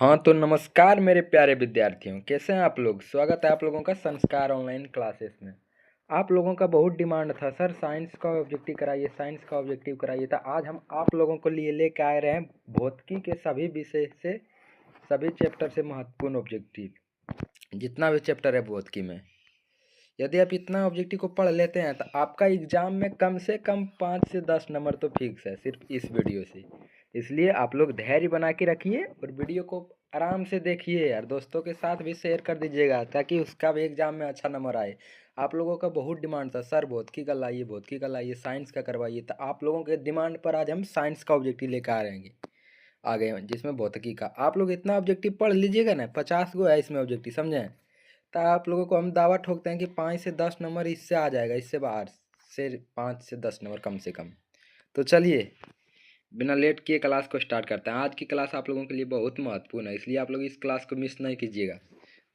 हाँ तो नमस्कार मेरे प्यारे विद्यार्थियों, कैसे हैं आप लोग। स्वागत है आप लोगों का संस्कार ऑनलाइन क्लासेस में। आप लोगों का बहुत डिमांड था, सर साइंस का ऑब्जेक्टिव कराइए, साइंस का ऑब्जेक्टिव कराइए। तो आज हम आप लोगों को लिए लेके आए रहे हैं भौतिकी के सभी विषय से, सभी चैप्टर से महत्वपूर्ण ऑब्जेक्टिव। जितना भी चैप्टर है भौतिकी में, यदि आप इतना ऑब्जेक्टिव को पढ़ लेते हैं तो आपका एग्जाम में कम से कम 5 से 10 नंबर तो फिक्स है सिर्फ इस वीडियो से। इसलिए आप लोग धैर्य बना के रखिए और वीडियो को आराम से देखिए यार, दोस्तों के साथ भी शेयर कर दीजिएगा ताकि उसका भी एग्जाम में अच्छा नंबर आए। आप लोगों का बहुत डिमांड था, सर भौतिकी का लाइए, भौतिकी का लाइए, साइंस का करवाइए। तो आप लोगों के डिमांड पर आज हम साइंस का ऑब्जेक्टिव लेकर आ गए हैं, जिसमें भौतिकी का आप लोग इतना ऑब्जेक्टिव पढ़ लीजिएगा ना, 50 गो है इसमें ऑब्जेक्टिव, समझें। तो आप लोगों को हम दावा ठोकते हैं कि 5 से 10 नंबर इससे आ जाएगा, इससे बाहर से 5 से 10 नंबर कम से कम। तो चलिए बिना लेट किए क्लास को स्टार्ट करते हैं। आज की क्लास आप लोगों के लिए बहुत महत्वपूर्ण है, इसलिए आप लोग इस क्लास को मिस नहीं कीजिएगा।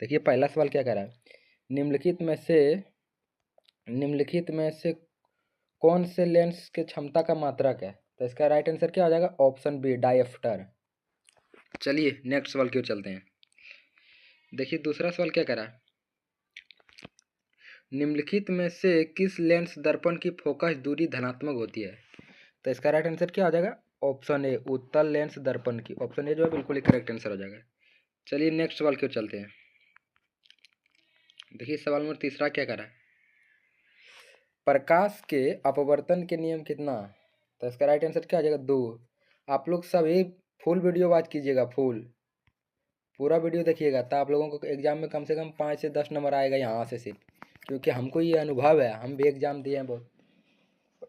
देखिए पहला सवाल क्या कह रहा है, निम्नलिखित में से कौन से लेंस के क्षमता का मात्रक है। तो इसका राइट आंसर क्या हो जाएगा, ऑप्शन बी डायफ्टर। चलिए नेक्स्ट सवाल की ओर चलते हैं। देखिए दूसरा सवाल क्या कह रहा है, निम्नलिखित में से किस लेंस दर्पण की फोकस दूरी धनात्मक होती है। तो इसका राइट आंसर क्या हो जाएगा, ऑप्शन ए उत्तल लेंस दर्पण की। ऑप्शन ए जो है बिल्कुल ही करेक्ट आंसर हो जाएगा। चलिए नेक्स्ट सवाल की ओर चलते हैं। देखिए सवाल नंबर तीसरा क्या कह रहा है, प्रकाश के अपवर्तन के नियम कितना। तो इसका राइट आंसर क्या हो जाएगा, 2। आप लोग सभी फुल वीडियो वॉच कीजिएगा, पूरा वीडियो देखिएगा, तो आप लोगों को एग्जाम में कम से कम 5 से 10 नंबर आएगा यहाँ से सिर्फ, क्योंकि हमको ये अनुभव है, हम भी एग्जाम दिए हैं बहुत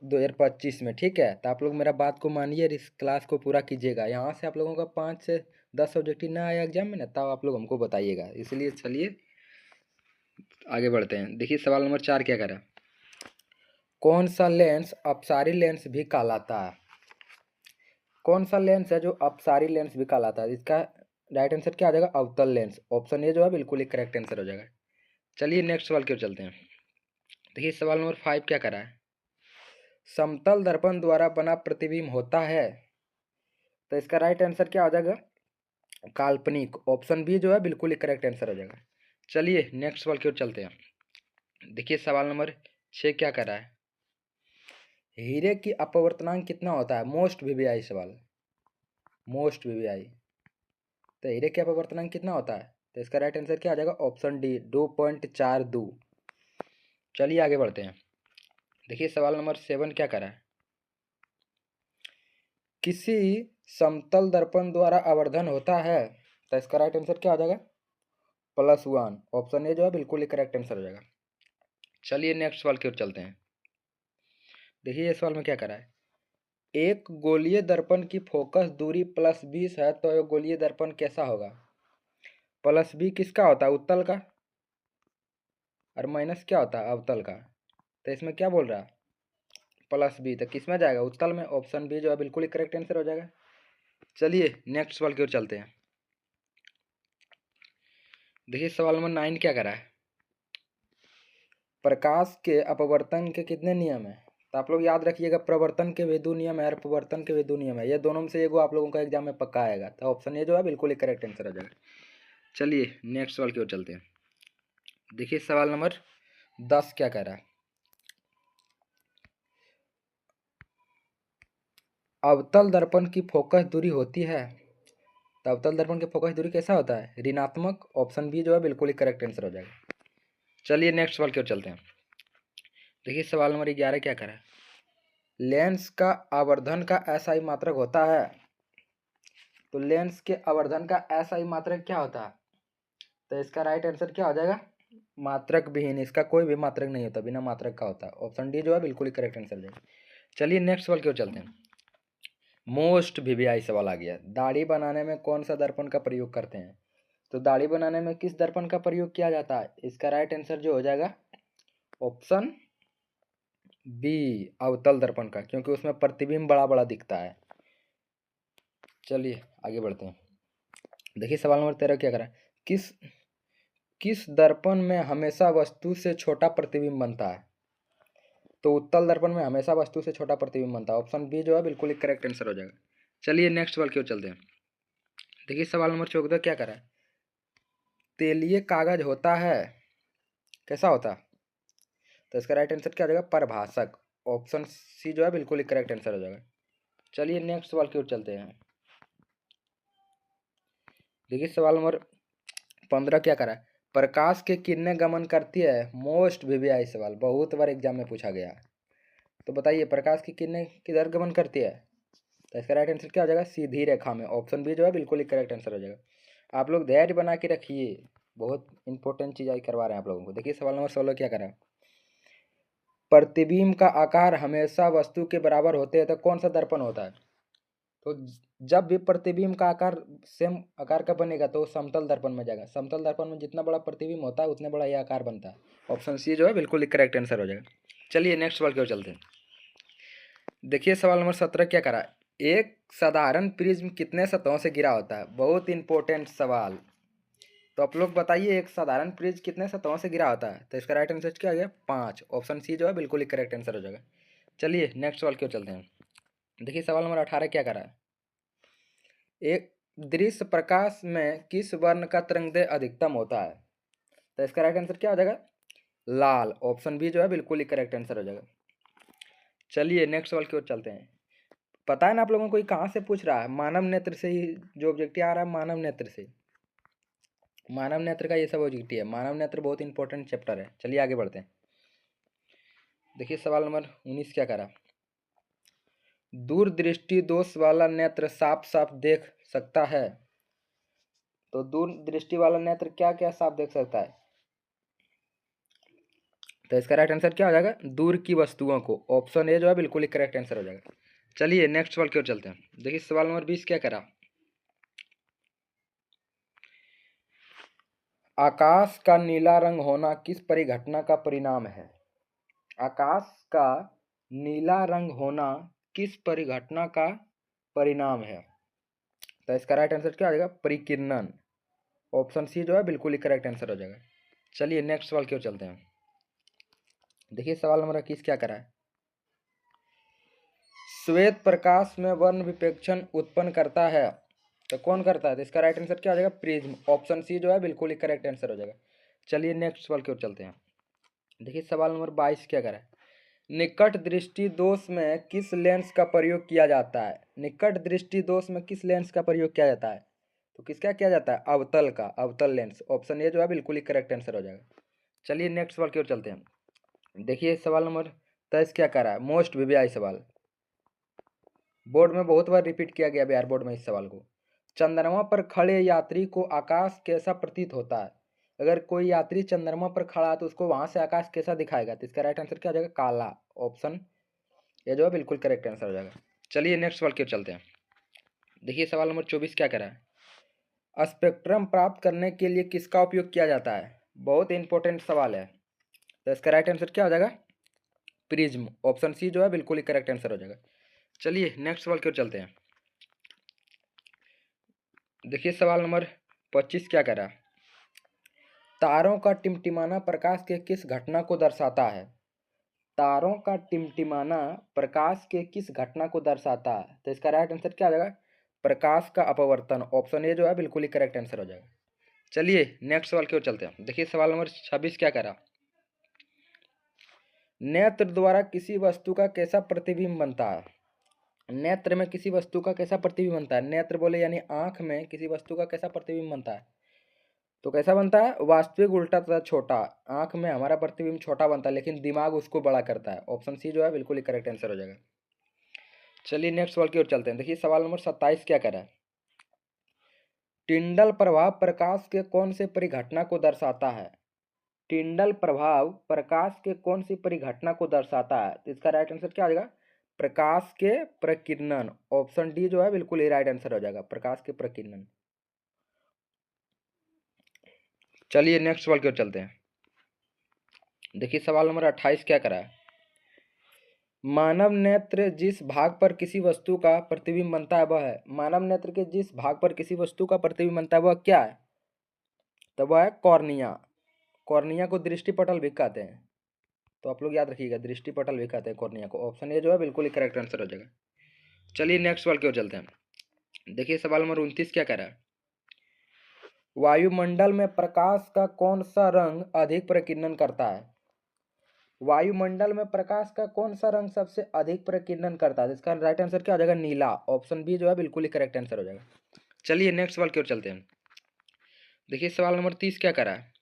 2025 में। ठीक है, तो आप लोग मेरा बात को मानिए, इस क्लास को पूरा कीजिएगा। यहाँ से आप लोगों का 5 से 10 ऑब्जेक्टिव ना आया एग्जाम में ना, तब आप लोग हमको बताइएगा। इसलिए चलिए आगे बढ़ते हैं। देखिए सवाल नंबर 4 क्या कह रहा है, कौन सा लेंस अपसारी लेंस भी कहलाता है। कौन सा लेंस है जो अपसारी लेंस भी कहलाता है। इसका राइट आंसर क्या आ जाएगा, अवतल लेंस। ऑप्शन ए जो है बिल्कुल ही करेक्ट आंसर हो जाएगा। चलिए नेक्स्ट सवाल की ओर चलते हैं। देखिए सवाल नंबर 5 क्या कर रहा है, समतल दर्पण द्वारा बना प्रतिबिंब होता है। तो इसका राइट आंसर क्या हो जाएगा, काल्पनिक। ऑप्शन बी जो है बिल्कुल ही करेक्ट आंसर हो जाएगा। चलिए नेक्स्ट सवाल की ओर चलते हैं। देखिए सवाल नंबर 6 क्या कर रहा है, हीरे की अपवर्तनांक कितना होता है। मोस्ट वीवीआई सवाल, मोस्ट वीवीआई। तो हीरे की अपवर्तनांक कितना होता है। तो इसका राइट आंसर क्या आ जाएगा, ऑप्शन डी 2.42। चलिए आगे बढ़ते हैं। देखिए सवाल नंबर 7 क्या कर रहा है, किसी समतल दर्पण द्वारा आवर्धन होता है। तो इसका राइट आंसर क्या हो जाएगा, +1। ऑप्शन ए जो है बिल्कुल ही करेक्ट आंसर हो जाएगा। चलिए नेक्स्ट सवाल की ओर चलते हैं। देखिए ये सवाल में क्या करा है, एक गोलीय दर्पण की फोकस दूरी +20 है, तो ये गोलीय दर्पण कैसा होगा। +20 किसका होता है, उत्तल का, और माइनस क्या होता है, अवतल का। तो इसमें क्या बोल रहा है, +20, तो किस में जाएगा, उत्तल में। ऑप्शन बी जो है बिल्कुल ही करेक्ट आंसर हो जाएगा। चलिए नेक्स्ट सवाल की ओर चलते हैं। देखिए सवाल नंबर 9 क्या करा है, प्रकाश के अपवर्तन के कितने नियम है। तो आप लोग याद रखिएगा, प्रवर्तन के भी 2 नियम है और अपवर्तन के भी 2 नियम है। ये दोनों में से एगो आप लोगों का एग्जाम में पक्का आएगा। तो ऑप्शन ए जो है बिल्कुल ही करेक्ट आंसर हो जाएगा। चलिए नेक्स्ट सवाल की ओर चलते हैं। देखिए सवाल नंबर 10 क्या कह रहा है, अवतल दर्पण की फोकस दूरी होती है। तो अवतल दर्पण की फोकस दूरी कैसा होता है, ऋणात्मक। ऑप्शन बी जो है बिल्कुल ही करेक्ट आंसर हो जाएगा। चलिए नेक्स्ट सवाल की ओर चलते हैं। देखिए सवाल नंबर 11 क्या कह रहा है, लेंस का आवर्धन का एसआई मात्रक होता है। तो लेंस के आवर्धन का एसआई मात्रक क्या होता है। तो इसका राइट आंसर क्या हो जाएगा, मात्रक विहीन। इसका कोई भी मात्रक नहीं होता, बिना मात्रक का होता है। ऑप्शन डी जो है बिल्कुल ही करेक्ट आंसर हो जाएगा। चलिए नेक्स्ट सवाल की ओर चलते हैं। मोस्ट वीवीआई सवाल आ गया, दाढ़ी बनाने में कौन सा दर्पण का प्रयोग करते हैं। तो दाढ़ी बनाने में किस दर्पण का प्रयोग किया जाता है। इसका राइट आंसर जो हो जाएगा, ऑप्शन बी अवतल दर्पण का, क्योंकि उसमें प्रतिबिंब बड़ा बड़ा दिखता है। चलिए आगे बढ़ते हैं। देखिए सवाल नंबर 13 क्या करा, किस किस दर्पण में हमेशा वस्तु से छोटा प्रतिबिंब बनता है। तो उत्तल दर्पण में हमेशा वस्तु से छोटा प्रतिबिंब बनता है। ऑप्शन बी जो है बिल्कुल ही करेक्ट आंसर हो जाएगा। चलिए नेक्स्ट सवाल की ओर चलते हैं। देखिए सवाल नंबर 14 क्या करा है, तेलीय कागज होता है, कैसा होता, तो इसका राइट आंसर क्या हो जाएगा, परभाषक। ऑप्शन सी जो है बिल्कुल ही करेक्ट आंसर हो जाएगा। चलिए नेक्स्ट सवाल की ओर चलते हैं। देखिए सवाल नंबर 15 क्या करा है, प्रकाश के किरणें गमन करती है, मोस्ट वीवीआई सवाल, बहुत बार एग्जाम में पूछा गया। तो बताइए प्रकाश की किरणें किधर गमन करती है, तो इसका राइट आंसर क्या हो जाएगा, सीधी रेखा में। ऑप्शन बी जो है बिल्कुल ही करेक्ट आंसर हो जाएगा। आप लोग धैर्य बना के रखिए, बहुत इंपॉर्टेंट चीज़ आज करवा रहे हैं आप लोगों को। देखिए सवाल नंबर 16 क्या करा है, प्रतिबिंब का आकार हमेशा वस्तु के बराबर होते हैं तो कौन सा दर्पण होता है, तो जब भी प्रतिबिंब का आकार सेम आकार का बनेगा तो समतल दर्पण में जाएगा। समतल दर्पण में जितना बड़ा प्रतिबिंब होता है उतने बड़ा ये आकार बनता है। ऑप्शन सी जो है बिल्कुल ही करेक्ट आंसर हो जाएगा। चलिए नेक्स्ट सवाल की ओर चलते हैं। देखिए सवाल नंबर 17 क्या करा है, एक साधारण प्रिज्म कितने सतहों से घिरा होता है, बहुत इंपॉर्टेंट सवाल। तो आप लोग बताइए एक साधारण प्रिज्म कितने सतहों से घिरा होता है, तो इसका राइट आंसर क्या हो गया, 5। ऑप्शन सी जो है बिल्कुल ही करेक्ट आंसर हो जाएगा। चलिए नेक्स्ट सवाल की ओर चलते हैं। देखिए सवाल नंबर 18 क्या करा है, एक दृश्य प्रकाश में किस वर्ण का तरंगदैर्घ्य अधिकतम होता है, तो इसका राइट आंसर क्या हो जाएगा, लाल। ऑप्शन बी जो है बिल्कुल ही करेक्ट आंसर हो जाएगा। चलिए नेक्स्ट सवाल की ओर चलते हैं। पता है ना आप लोगों को ये कहाँ से पूछ रहा है, मानव नेत्र से ही जो ऑब्जेक्टिव आ रहा है, मानव नेत्र से। मानव नेत्र का ये सब ऑब्जेक्टिव है, मानव नेत्र बहुत इंपॉर्टेंट चैप्टर है। चलिए आगे बढ़ते हैं। देखिए सवाल नंबर 19 क्या करा, दूरदृष्टि दोष वाला नेत्र साफ साफ देख सकता है, तो दूर दृष्टि वाला नेत्र क्या क्या साफ देख सकता है, तो इसका राइट आंसर क्या हो जाएगा, दूर की वस्तुओं को। ऑप्शन ए जो है बिल्कुल ही करेक्ट आंसर हो जाएगा। चलिए नेक्स्ट सवाल की ओर चलते हैं। देखिए सवाल नंबर 20 क्या करा, आकाश का नीला रंग होना किस परिघटना का परिणाम है, आकाश का नीला रंग होना किस परिघटना का परिणाम है, तो इसका राइट आंसर क्या हो जाएगा, परिकिरणन। ऑप्शन सी जो है बिल्कुल ही करेक्ट आंसर हो जाएगा। चलिए नेक्स्ट सवाल की ओर चलते हैं। देखिए सवाल नंबर 21 क्या करा है, श्वेत प्रकाश में वर्ण विपेक्षण उत्पन्न करता है, तो कौन करता है, तो इसका राइट आंसर क्या हो जाएगा, प्रिज्म। ऑप्शन सी जो है बिल्कुल ही करेक्ट आंसर हो जाएगा। चलिए नेक्स्ट सवाल की ओर चलते हैं। देखिए सवाल नंबर 22 क्या करा है, निकट दृष्टि दोष में किस लेंस का प्रयोग किया जाता है, निकट दृष्टि दोष में किस लेंस का प्रयोग किया जाता है, तो किसका किया जाता है, अवतल का, अवतल लेंस। ऑप्शन ए जो है बिल्कुल ही करेक्ट आंसर हो जाएगा। चलिए नेक्स्ट सवाल की ओर चलते हैं। देखिए सवाल नंबर 23 क्या करा है, मोस्ट वीवीआई सवाल, बोर्ड में बहुत बार रिपीट किया गया बिहार बोर्ड में इस सवाल को। चंद्रमा पर खड़े यात्री को आकाश कैसा प्रतीत होता है, अगर कोई यात्री चंद्रमा पर खड़ा है तो उसको वहां से आकाश कैसा दिखाएगा, तो इसका राइट आंसर क्या हो जाएगा, काला। ऑप्शन ये जो है बिल्कुल करेक्ट आंसर हो जाएगा। चलिए नेक्स्ट सवाल की ओर चलते हैं। देखिए सवाल नंबर 24 क्या करा है, स्पेक्ट्रम प्राप्त करने के लिए किसका उपयोग किया जाता है, बहुत इंपॉर्टेंट सवाल है, तो इसका राइट आंसर क्या हो जाएगा, प्रिज्म। ऑप्शन सी जो है बिल्कुल ही करेक्ट आंसर हो जाएगा। चलिए नेक्स्ट सवाल की ओर चलते हैं। देखिए सवाल नंबर 25 क्या करा, तारों का टिमटिमाना प्रकाश के किस घटना को दर्शाता है, तारों का टिमटिमाना प्रकाश के किस घटना को दर्शाता है, तो इसका राइट आंसर क्या आ जाएगा, प्रकाश का अपवर्तन। ऑप्शन ए जो है बिल्कुल ही करेक्ट आंसर हो जाएगा। चलिए नेक्स्ट सवाल की ओर चलते हैं। देखिए सवाल नंबर 26 क्या करा, नेत्र द्वारा किसी वस्तु का कैसा प्रतिबिंब बनता है, नेत्र में किसी वस्तु का कैसा प्रतिबिंब बनता है, नेत्र बोले यानी आंख में किसी वस्तु का कैसा प्रतिबिंब बनता है, तो कैसा बनता है, वास्तविक उल्टा तथा छोटा। आंख में हमारा प्रतिबिंब छोटा बनता है लेकिन दिमाग उसको बड़ा करता है। ऑप्शन सी जो है बिल्कुल ही करेक्ट आंसर हो जाएगा। चलिए नेक्स्ट सवाल की ओर चलते हैं। देखिए सवाल नंबर 27 क्या कह रहा है, टिंडल प्रभाव प्रकाश के कौन से परिघटना को दर्शाता है, टिंडल प्रभाव प्रकाश के कौन सी परिघटना को दर्शाता है, तो इसका राइट आंसर क्या हो जाएगा, प्रकाश के प्रकीर्णन। ऑप्शन डी जो है बिल्कुल ही राइट आंसर हो जाएगा, प्रकाश के प्रकीर्णन। चलिए नेक्स्ट सवाल की ओर चलते हैं। देखिए सवाल नंबर 28 क्या करा है, मानव नेत्र जिस भाग पर किसी वस्तु का प्रतिबिंब बनता है वह है, मानव नेत्र के जिस भाग पर किसी वस्तु का प्रतिबिंब बनता है वह क्या है, तो वह है कॉर्निया। कॉर्निया को दृष्टिपटल भी कहते हैं, तो आप लोग याद रखिएगा दृष्टि पटल भी कहते हैं कॉर्निया को। ऑप्शन ए जो है बिल्कुल ही करेक्ट आंसर हो जाएगा। चलिए नेक्स्ट सवाल की ओर चलते हैं। देखिए सवाल नंबर 29 क्या कह रहा है, वायुमंडल में प्रकाश का कौन सा रंग अधिक प्रकीर्णन करता है? वायुमंडल में प्रकाश का कौन सा रंग सबसे अधिक प्रकीर्णन करता है? इसका राइट आंसर क्या हो जाएगा? नीला। ऑप्शन बी जो है बिल्कुल ही करेक्ट आंसर हो जाएगा। चलिए नेक्स्ट सवाल की ओर चलते हैं। देखिए सवाल नंबर 30 क्या करा है?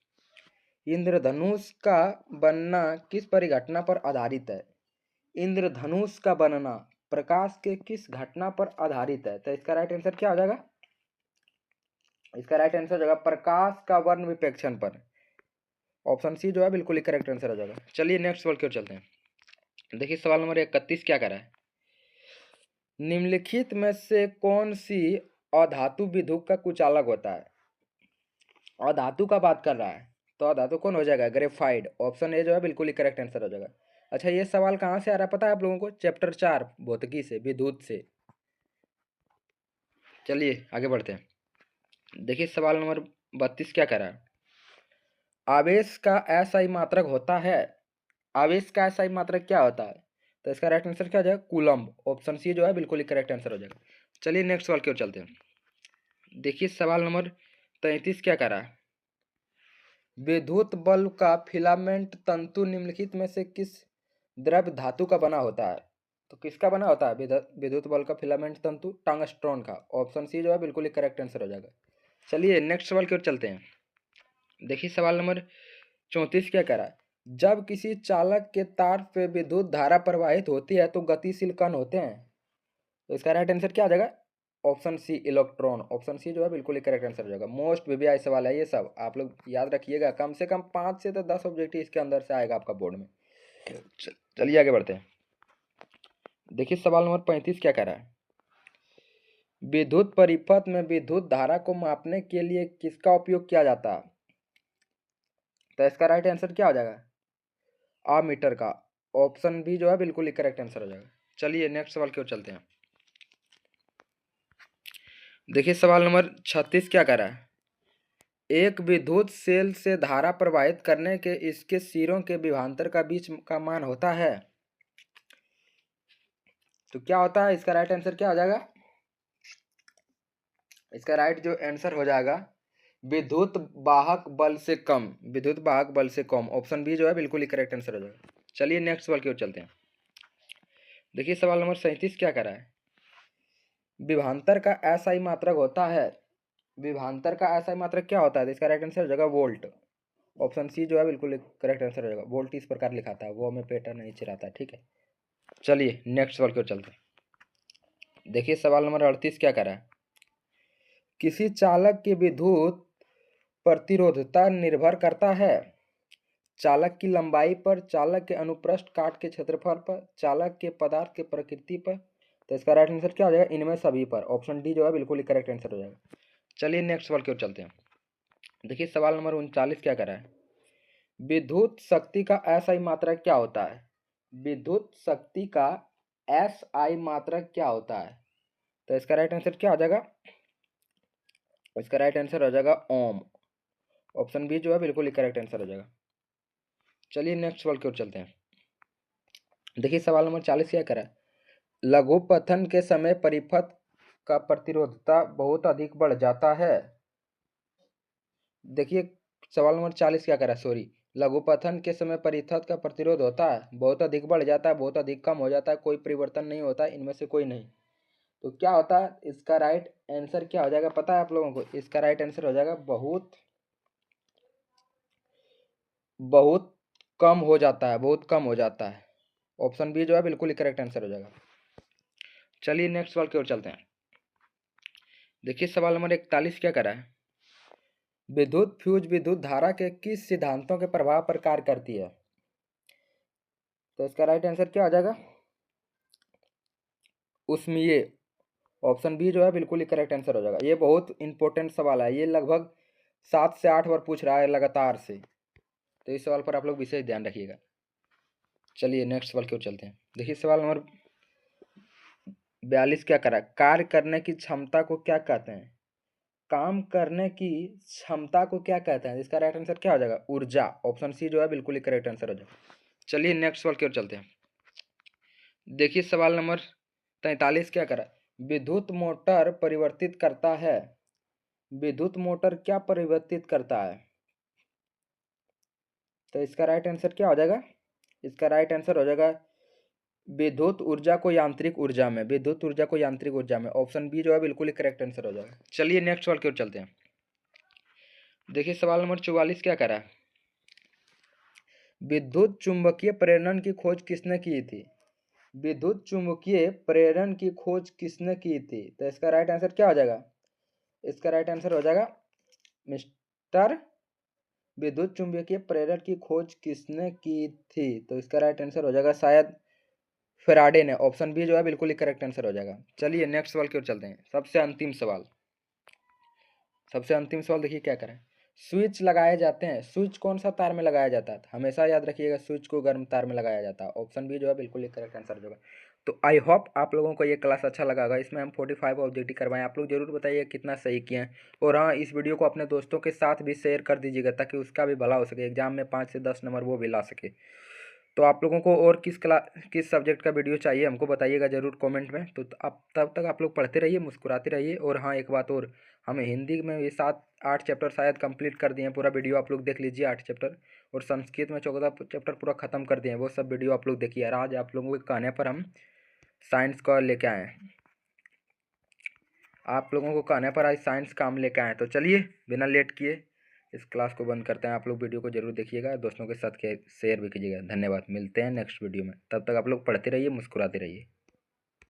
इंद्रधनुष का बनना किस परिघटना पर आधारित है? इंद्रधनुष का बनना प्रकाश के किस घटना पर आधारित है? तो इसका राइट आंसर क्या हो जाएगा? इसका राइट आंसर हो जाएगा प्रकाश का वर्ण विपेक्षण पर। ऑप्शन सी जो है बिल्कुल ही करेक्ट आंसर हो जाएगा। चलिए नेक्स्ट सवाल की ओर चलते हैं। देखिए सवाल नंबर 31 क्या करा है? निम्नलिखित में से कौन सी अधातु विद्युत का कुचालक होता है? अधातु का बात कर रहा है तो अधातु कौन हो जाएगा? ग्रेफाइट। ऑप्शन ए जो है बिल्कुल ही करेक्ट आंसर हो जाएगा। अच्छा ये सवाल कहाँ से आ रहा है पता है आप लोगों को? चैप्टर 4 भौतिकी से, विद्युत से। चलिए आगे बढ़ते हैं। देखिए सवाल नंबर 32 क्या कह रहा है? आवेश का एसआई मात्रक होता है। आवेश का एसआई मात्रक क्या होता है? तो इसका राइट आंसर क्या हो जाएगा? कूलम्ब। ऑप्शन सी जो है बिल्कुल ही करेक्ट आंसर हो जाएगा। चलिए नेक्स्ट सवाल की ओर चलते हैं। देखिए सवाल नंबर 33 क्या कह रहा है? विद्युत बल्ब का फिलामेंट तंतु निम्नलिखित में से किस द्रव्य धातु का बना होता है? तो किसका बना होता है विद्युत बल्ब का फिलामेंट तंतु? टंगस्ट्रॉन का। ऑप्शन सी जो है बिल्कुल ही करेक्ट आंसर हो जाएगा। चलिए नेक्स्ट सवाल की ओर चलते हैं। देखिए सवाल नंबर 34 क्या कह रहा है? जब किसी चालक के तार पे विद्युत धारा प्रवाहित होती है तो गतिशील कण होते हैं। तो इसका राइट आंसर क्या आ जाएगा? Option C electron. Option C जो है बिल्कुल ही करेक्ट आंसर हो जाएगा। मोस्ट वीवीआई सवाल है ये सब, आप लोग याद रखिएगा। कम से कम 5 से तो 10 ऑब्जेक्टिव इसके अंदर से आएगा आपका बोर्ड में। चलिए आगे बढ़ते हैं। देखिए सवाल नंबर 35 क्या कह रहा है? विद्युत परिपथ में विद्युत धारा को मापने के लिए किसका उपयोग किया जाता है? तो इसका राइट आंसर क्या हो जाएगा? आमीटर का। ऑप्शन बी जो है बिल्कुल ही करेक्ट आंसर हो जाएगा। चलिए नेक्स्ट सवाल की ओर चलते हैं। देखिए सवाल नंबर 36 क्या कह रहा है? एक विद्युत सेल से धारा प्रवाहित करने के इसके सिरों के विभवांतर का बीच का मान होता है। तो क्या होता है? इसका राइट आंसर क्या हो जाएगा? इसका राइट जो आंसर हो जाएगा विद्युत वाहक बल से कम। विद्युत वाहक बल से कम। ऑप्शन बी जो है बिल्कुल ही करेक्ट आंसर हो जाएगा। चलिए नेक्स्ट सवाल की ओर चलते हैं। देखिए सवाल नंबर 37 क्या कर रहा है? विभवांतर का एसआई मात्रक होता है। विभवांतर का एसआई मात्रक क्या होता है? तो इसका राइट आंसर हो जाएगा वोल्ट। ऑप्शन सी जो है बिल्कुल करेक्ट आंसर हो जाएगा। वोल्ट इस प्रकार लिखाता है, वो हमें पैटर्न नहीं चिराता है। ठीक है चलिए नेक्स्ट सवाल की ओर चलते हैं। देखिए सवाल नंबर 38 क्या कर रहा है? किसी चालक की विद्युत प्रतिरोधता निर्भर करता है चालक की लंबाई पर, चालक के अनुप्रस्थ काट के क्षेत्रफल पर, चालक के पदार्थ के प्रकृति पर। तो इसका राइट आंसर क्या हो जाएगा? इनमें सभी पर। ऑप्शन डी जो है बिल्कुल ही करेक्ट आंसर हो जाएगा। चलिए नेक्स्ट सवाल की ओर चलते हैं। देखिए सवाल नंबर 39 क्या कर रहा है? विद्युत शक्ति का एसआई मात्रक क्या होता है? विद्युत शक्ति का एसआई मात्रक क्या होता है? तो इसका राइट आंसर क्या हो जाएगा? इसका राइट आंसर हो जाएगा ओम। ऑप्शन बी जो है बिल्कुल ही करेक्ट आंसर हो जाएगा। चलिए नेक्स्ट सवाल की ओर चलते हैं। देखिए सवाल नंबर 40 क्या करा है? लघुपथन के समय परिपथ का प्रतिरोधता बहुत अधिक बढ़ जाता है। देखिए सवाल नंबर 40 क्या करा? सॉरी, लघुपथन के समय परिपथ का प्रतिरोध होता है बहुत अधिक बढ़ जाता है, बहुत अधिक कम हो जाता है, कोई परिवर्तन नहीं होता है, इनमें से कोई नहीं। तो क्या होता है? इसका राइट आंसर क्या हो जाएगा पता है आप लोगों को? इसका राइट आंसर हो जाएगा बहुत बहुत कम हो जाता है, बहुत कम हो जाता है। ऑप्शन बी जो है बिल्कुल ही करेक्ट आंसर हो जाएगा। चलिए नेक्स्ट सवाल की ओर चलते हैं। देखिए सवाल नंबर 41 क्या करा है? विद्युत फ्यूज विद्युत धारा के किस सिद्धांतों के प्रभाव पर कार्य करती है? तो इसका राइट आंसर क्या हो जाएगा? उष्मीय। ऑप्शन बी जो है बिल्कुल ही करेक्ट आंसर हो जाएगा। ये बहुत इंपॉर्टेंट सवाल है, ये लगभग 7 से 8 बार पूछ रहा है लगातार से, तो इस सवाल पर आप लोग विशेष ध्यान रखिएगा। चलिए नेक्स्ट सवाल की ओर चलते हैं। देखिए सवाल नंबर 42 क्या करा? कार्य करने की क्षमता को क्या कहते हैं? काम करने की क्षमता को क्या कहते हैं? इसका राइट आंसर क्या हो जाएगा? ऊर्जा। ऑप्शन सी जो है बिल्कुल ही करेक्ट आंसर हो जाएगा। चलिए नेक्स्ट सवाल की ओर चलते हैं। देखिए सवाल नंबर 43 क्या करा? विद्युत मोटर परिवर्तित करता है विद्युत मोटर क्या परिवर्तित करता है? तो इसका राइट आंसर क्या हो जाएगा? इसका राइट आंसर हो जाएगा विद्युत ऊर्जा को यांत्रिक ऊर्जा में, विद्युत ऊर्जा को यांत्रिक ऊर्जा में। ऑप्शन बी जो है बिल्कुल ही करेक्ट आंसर हो जाएगा। चलिए नेक्स्ट सवाल की ओर चलते हैं। देखिए सवाल नंबर 44 क्या कह रहा है? विद्युत चुंबकीय प्रेरण की खोज किसने की थी? विद्युत चुंबकीय प्रेरण की खोज किसने की थी? तो इसका राइट आंसर क्या हो जाएगा? इसका राइट आंसर हो जाएगा मिस्टर विद्युत चुंबकीय प्रेरण की खोज किसने की थी? तो इसका राइट आंसर हो जाएगा शायद फेराडे ने। ऑप्शन बी जो है बिल्कुल ही करेक्ट आंसर हो जाएगा। चलिए नेक्स्ट सवाल की ओर चलते हैं। सबसे अंतिम सवाल, सबसे अंतिम सवाल देखिए क्या करें। स्विच लगाए जाते हैं, स्विच कौन सा तार में लगाया जाता है? हमेशा याद रखिएगा स्विच को गर्म तार में लगाया जाता है। ऑप्शन बी जो है बिल्कुल ही करेक्ट आंसर होगा। तो आई होप आप लोगों को ये क्लास अच्छा लगा होगा। इसमें हम 45 ऑब्जेक्टिव करवाएं। आप लोग जरूर बताइए कितना सही किए हैं। और हाँ, इस वीडियो को अपने दोस्तों के साथ भी शेयर कर दीजिएगा ताकि उसका भी भला हो सके, एग्जाम में 5 से 10 नंबर वो भी ला सके। तो आप लोगों को और किस सब्जेक्ट का वीडियो चाहिए हमको बताइएगा ज़रूर कमेंट में। तो आप तब तक आप लोग पढ़ते रहिए, मुस्कुराते रहिए। और हाँ, एक बात और, हमें हिंदी में ये 7-8 चैप्टर शायद कंप्लीट कर दिए हैं। पूरा वीडियो आप लोग देख लीजिए 8 चैप्टर। और संस्कृत में 14 चैप्टर पूरा ख़त्म कर दिए हैं, वो सब वीडियो आप लोग देखिए। और आज आप लोगों के कहने पर हम साइंस का लेके आए हैं, आप लोगों को कहने पर आज साइंस काम लेके आए। तो चलिए बिना लेट किए इस क्लास को बंद करते हैं। आप लोग वीडियो को जरूर देखिएगा, दोस्तों के साथ शेयर भी कीजिएगा। धन्यवाद, मिलते हैं नेक्स्ट वीडियो में। तब तक आप लोग पढ़ते रहिए, मुस्कुराते रहिए।